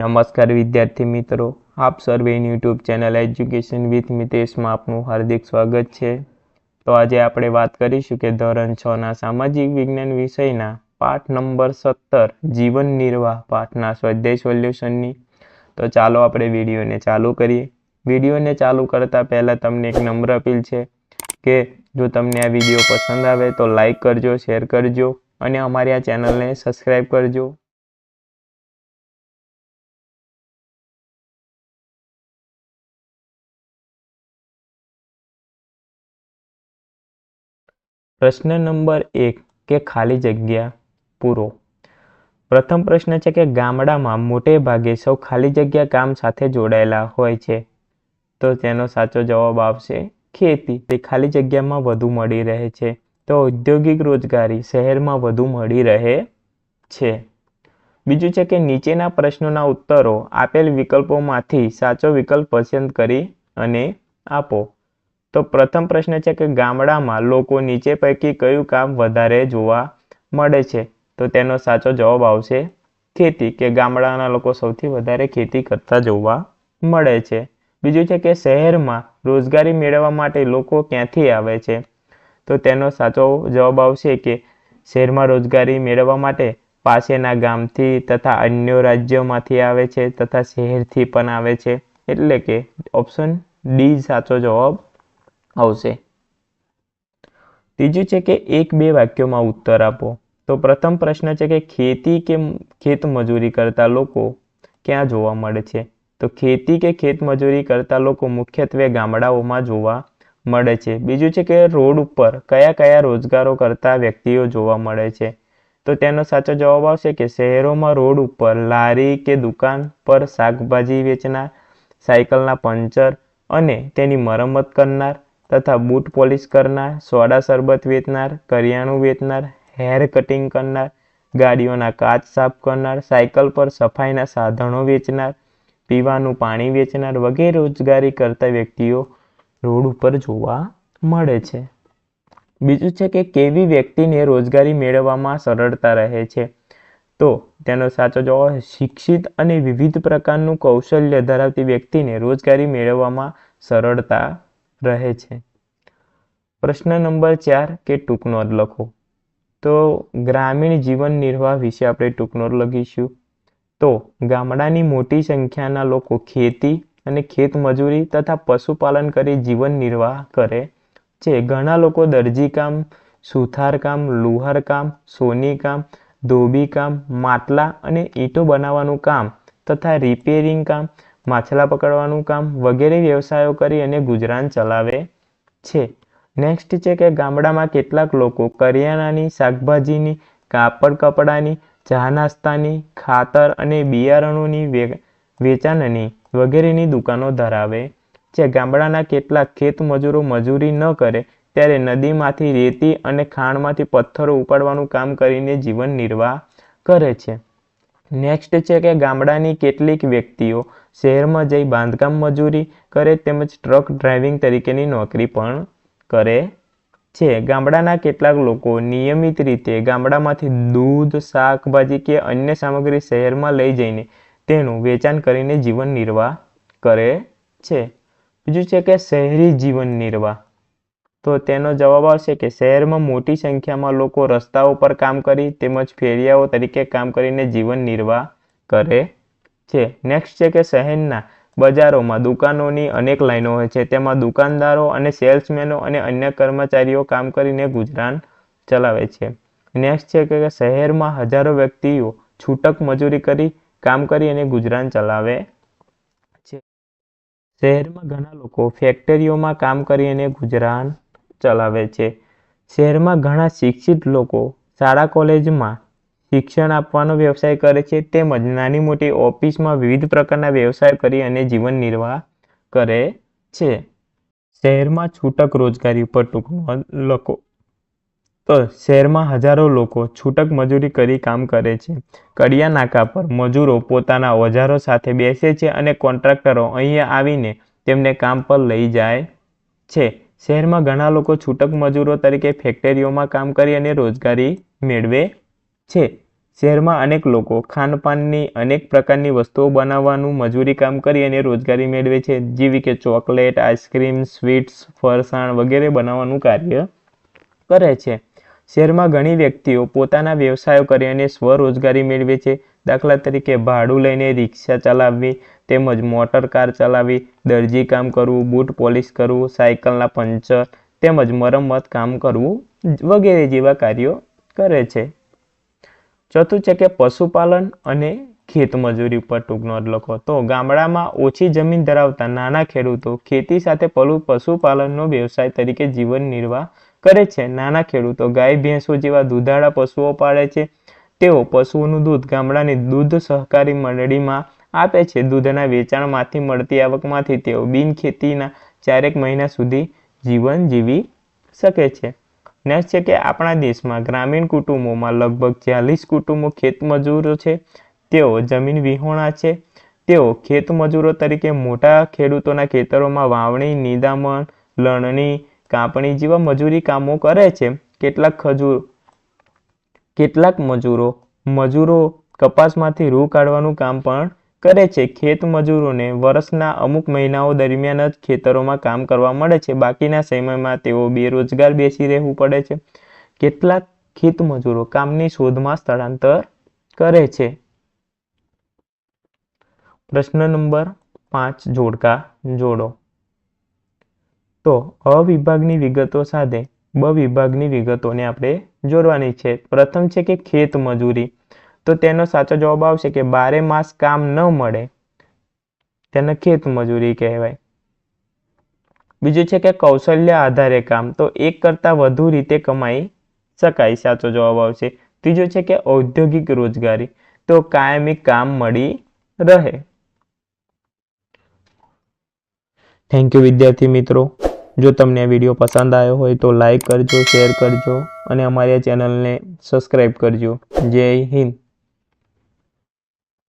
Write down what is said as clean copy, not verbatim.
નમસ્કાર વિદ્યાર્થી મિત્રો, આપ સર્વેની યુટ્યુબ ચેનલ એજ્યુકેશન વિથ મિતેશમાં આપનું હાર્દિક સ્વાગત છે. તો આજે આપણે વાત કરીશું કે ધોરણ 6ના સામાજિક વિજ્ઞાન વિષયના પાઠ નંબર 17 જીવન નિર્વાહ પાઠના સ્વાધ્યાય સોલ્યુશનની. તો ચાલો આપણે વિડીયોને ચાલુ કરીએ. વિડીયોને ચાલુ કરતા પહેલાં તમને એક નમ્ર અપીલ છે કે જો તમને આ વિડીયો પસંદ આવે તો લાઈક કરજો, શેર કરજો અને અમારી આ ચેનલને સબસ્ક્રાઈબ કરજો. પ્રશ્ન નંબર 1 કે ખાલી જગ્યા પૂરો. પ્રથમ પ્રશ્ન છે કે ગામડામાં મોટે ભાગે સૌ ખાલી જગ્યા કામ સાથે જોડાયેલા હોય છે. તો તેનો સાચો જવાબ આવશે ખેતી. તે ખાલી જગ્યામાં વધુ મળી રહે છે. તો ઔદ્યોગિક રોજગારી શહેરમાં વધુ મળી રહે છે. બીજું છે કે નીચેના પ્રશ્નોના ઉત્તરો આપેલ વિકલ્પોમાંથી સાચો વિકલ્પ પસંદ કરી અને આપો. તો પ્રથમ પ્રશ્ન છે કે ગામડામાં લોકો નીચે પૈકી કયું કામ વધારે જોવા મળે છે. તો તેનો સાચો જવાબ આવશે ખેતી, કે ગામડાના લોકો સૌથી વધારે ખેતી કરતા જોવા મળે છે. બીજું છે કે શહેરમાં રોજગારી મેળવવા માટે લોકો ક્યાંથી આવે છે. તો તેનો સાચો જવાબ આવશે કે શહેરમાં રોજગારી મેળવવા માટે પાસેના ગામથી તથા અન્ય રાજ્યોમાંથી આવે છે તથા શહેરથી પણ આવે છે. એટલે કે ઓપ્શન ડી સાચો જવાબ આવશે. ત્રીજું છે કે 1-2 વાક્યોમાં ઉત્તર આપો. તો પ્રથમ પ્રશ્ન છે કે ખેતી કે ખેત મજૂરી કરતા લોકો ક્યાં જોવા મળે છે. તો ખેતી કે ખેત મજૂરી કરતા લોકો મુખ્યત્વે ગામડાઓમાં જોવા મળે છે. બીજું છે કે રોડ ઉપર કયા કયા રોજગારો કરતા વ્યક્તિઓ જોવા મળે છે. તો તેનો સાચો જવાબ આવશે કે શહેરોમાં રોડ ઉપર લારી કે દુકાન પર શાકભાજી વેચનાર, સાયકલના પંચર અને તેની મરમ્મત કરનાર તથા બૂટ પોલિશ કરનાર, સોડા શરબત વેચનાર, કરિયાણું વેચનાર, હેર કટિંગ કરનાર, ગાડીઓના કાચ સાફ કરનાર, સાયકલ પર સફાઈના સાધનો વેચનાર, પીવાનું પાણી વેચનાર વગેરે રોજગારી કરતા વ્યક્તિઓ રોડ ઉપર જોવા મળે છે. બીજું છે કે કેવી વ્યક્તિને રોજગારી મેળવવામાં સરળતા રહે છે. તો તેનો સાચો જવાબ શિક્ષિત અને વિવિધ પ્રકારનું કૌશલ્ય ધરાવતી વ્યક્તિને રોજગારી મેળવવામાં સરળતા રહે છે. પ્રશ્ન નંબર 4 કે ટૂંક નોંધ લખો. તો ગ્રામીણ જીવન નિર્વાહ વિશે આપણે ટૂંક નોંધ લખીશું. તો ગામડાની મોટી સંખ્યાના લોકો ખેતી અને ખેત મજૂરી તથા પશુપાલન કરી જીવન નિર્વાહ કરે છે. ઘણા લોકો દરજી કામ, સુથાર કામ, લુહાર કામ, સોની કામ, ધોબી કામ, માટલા અને ઈંટો બનાવવાનું કામ તથા રિપેરિંગ કામ, માછલા પકડવાનું કામ વગેરે વ્યવસાયો કરી અને ગુજરાન ચલાવે છે. નેક્સ્ટ છે કે ગામડામાં કેટલાક લોકો કરિયાણાની, શાકભાજીની, કાપડ કપડાની, ચા નાસ્તાની, ખાતર અને બિયારણોની વેચાણની વગેરેની દુકાનો ધરાવે છે. ગામડાના કેટલાક ખેત મજૂરો મજૂરી ન કરે ત્યારે નદીમાંથી રેતી અને ખાણમાંથી પથ્થરો ઉપાડવાનું કામ કરીને જીવન નિર્વાહ કરે છે. નેક્સ્ટ છે કે ગામડાની કેટલીક વ્યક્તિઓ શહેરમાં જઈ બાંધકામ મજૂરી કરે તેમજ ટ્રક ડ્રાઇવિંગ તરીકેની નોકરી પણ કરે છે. ગામડાના કેટલાક લોકો નિયમિત રીતે ગામડામાંથી દૂધ, શાકભાજી કે અન્ય સામગ્રી શહેરમાં લઈ જઈને તેનું વેચાણ કરીને જીવન નિર્વાહ કરે છે. બીજું છે કે શહેરી જીવન નિર્વાહ. તો તેનો જવાબ આવશે કે શહેરમાં મોટી સંખ્યામાં લોકો રસ્તાઓ પર કામ કરી તેમજ ફેરિયાઓ તરીકે કામ કરીને જીવન નિર્વાહ કરે છે. નેક્સ્ટ છે કે શહેરના બજારોમાં દુકાનોની અનેક લાઈનો હોય છે. તેમાં દુકાનદારો અને સેલ્સમેનો અને અન્ય કર્મચારીઓ કામ કરીને ગુજરાન ચલાવે છે. નેક્સ્ટ છે કે શહેરમાં હજારો વ્યક્તિઓ છૂટક મજૂરી કરી કામ કરી અને ગુજરાન ચલાવે છે. શહેરમાં ઘણા લોકો ફેક્ટરીઓમાં કામ કરી અને ગુજરાન ચલાવે છે. શહેરમાં ઘણા શિક્ષિત લોકો શાળા કોલેજમાં શિક્ષણ આપવાનો વ્યવસાય કરે છે તેમજ નાની મોટી ઓફિસમાં વિવિધ પ્રકારના વ્યવસાય કરી અને જીવન નિર્વાહ કરે છે. શહેરમાં છૂટક રોજગારી ઉપર ટૂંક નોંધ લખો. તો શહેરમાં હજારો લોકો છૂટક મજૂરી કરી કામ કરે છે. કડિયા નાકા પર મજૂરો પોતાના ઓજારો સાથે બેસે છે અને કોન્ટ્રાક્ટરો અહીંયા આવીને તેમને કામ પર લઈ જાય છે. શહેરમાં ઘણા લોકો છૂટક મજૂરો તરીકે ફેક્ટરીઓમાં કામ કરી અને રોજગારી મેળવે છે. શહેરમાં અનેક લોકો ખાનપાનની અનેક પ્રકારની વસ્તુઓ બનાવવાનું મજૂરી કામ કરી અને રોજગારી મેળવે છે, જેવી કે ચોકલેટ, આઈસ્ક્રીમ, સ્વીટ્સ, ફરસાણ વગેરે બનાવવાનું કાર્ય કરે છે. શહેરમાં ઘણી વ્યક્તિઓ પોતાના વ્યવસાયો કરી અને સ્વરોજગારી મેળવે છે. દાખલા તરીકે ભાડું લઈને રિક્ષા ચલાવવી, તેમજ મોટર કાર ચલાવવી, દરજી કામ કરવું, બૂટ પોલિશ કરવું, સાયકલના પંચર તેમજ મરમ્મત કામ કરવું વગેરે જેવા કાર્યો કરે છે. ચોથું છે કે પશુપાલન અને ખેતમજૂરી ઉપર ટૂંક નોંધ લખો. તો ગામડામાં ઓછી જમીન ધરાવતા નાના ખેડૂતો ખેતી સાથે પશુપાલનનો વ્યવસાય તરીકે જીવન નિર્વાહ કરે છે. નાના ખેડૂતો ગાય, ભેંસો જેવા દૂધાળા પશુઓ પાળે છે. તેઓ પશુઓનું દૂધ ગામડાની દૂધ સહકારી મંડળીમાં આપે છે. દૂધના વેચાણમાંથી મળતી આવકમાંથી તેઓ બિનખેતીના 4 મહિના સુધી જીવન જીવી શકે છે. નેક્સ્ટ છે કે આપણા દેશમાં ગ્રામીણ કુટુંબોમાં લગભગ 40 કુટુંબો ખેતમજૂરો છે. તેઓ જમીન વિહોણા છે. તેઓ ખેતમજૂરો તરીકે મોટા ખેડૂતોના ખેતરોમાં વાવણી, નિંદામણ, લણણી, કાપણી જેવા મજૂરી કામો કરે છે. કેટલાક મજૂરો કપાસમાંથી રૂ કાઢવાનું કામ પણ કરે છે. ખેત મજૂરોને વર્ષના અમુક મહિનાઓ દરમિયાન જ ખેતરોમાં કામ કરવા મળે છે. બાકીના સમયમાં તેઓ બેરોજગાર બેસી રહેવું પડે છે. કેટલાક ખેત મજૂરો કામની શોધમાં સ્થળાંતર કરે છે. પ્રશ્ન નંબર 5 જોડકા જોડો. તો અ વિભાગની વિગતો સાથે બ વિભાગની વિગતોને આપણે જોડવાની છે. પ્રથમ છે કે ખેત મજૂરી. તો તેનો સાચો જવાબ આવશે કે 12 માસ કામ ન મળે તેને ખેત મજૂરી કહેવાય. બીજું છે કે કૌશલ્ય આધારે કામ. તો એક કરતાં વધુ રીતે કમાઈ શકાય, સાચો જવાબ આવશે. ત્રીજો છે કે ઔદ્યોગિક રોજગારી. તો કાયમી કામ મળી રહે. થેન્ક યુ વિદ્યાર્થી મિત્રો. જો તમને આ વિડીયો પસંદ આવ્યો હોય તો લાઈક કરજો, શેર કરજો અને અમારી ચેનલને સબસ્ક્રાઈબ કરજો. જય હિન્દ.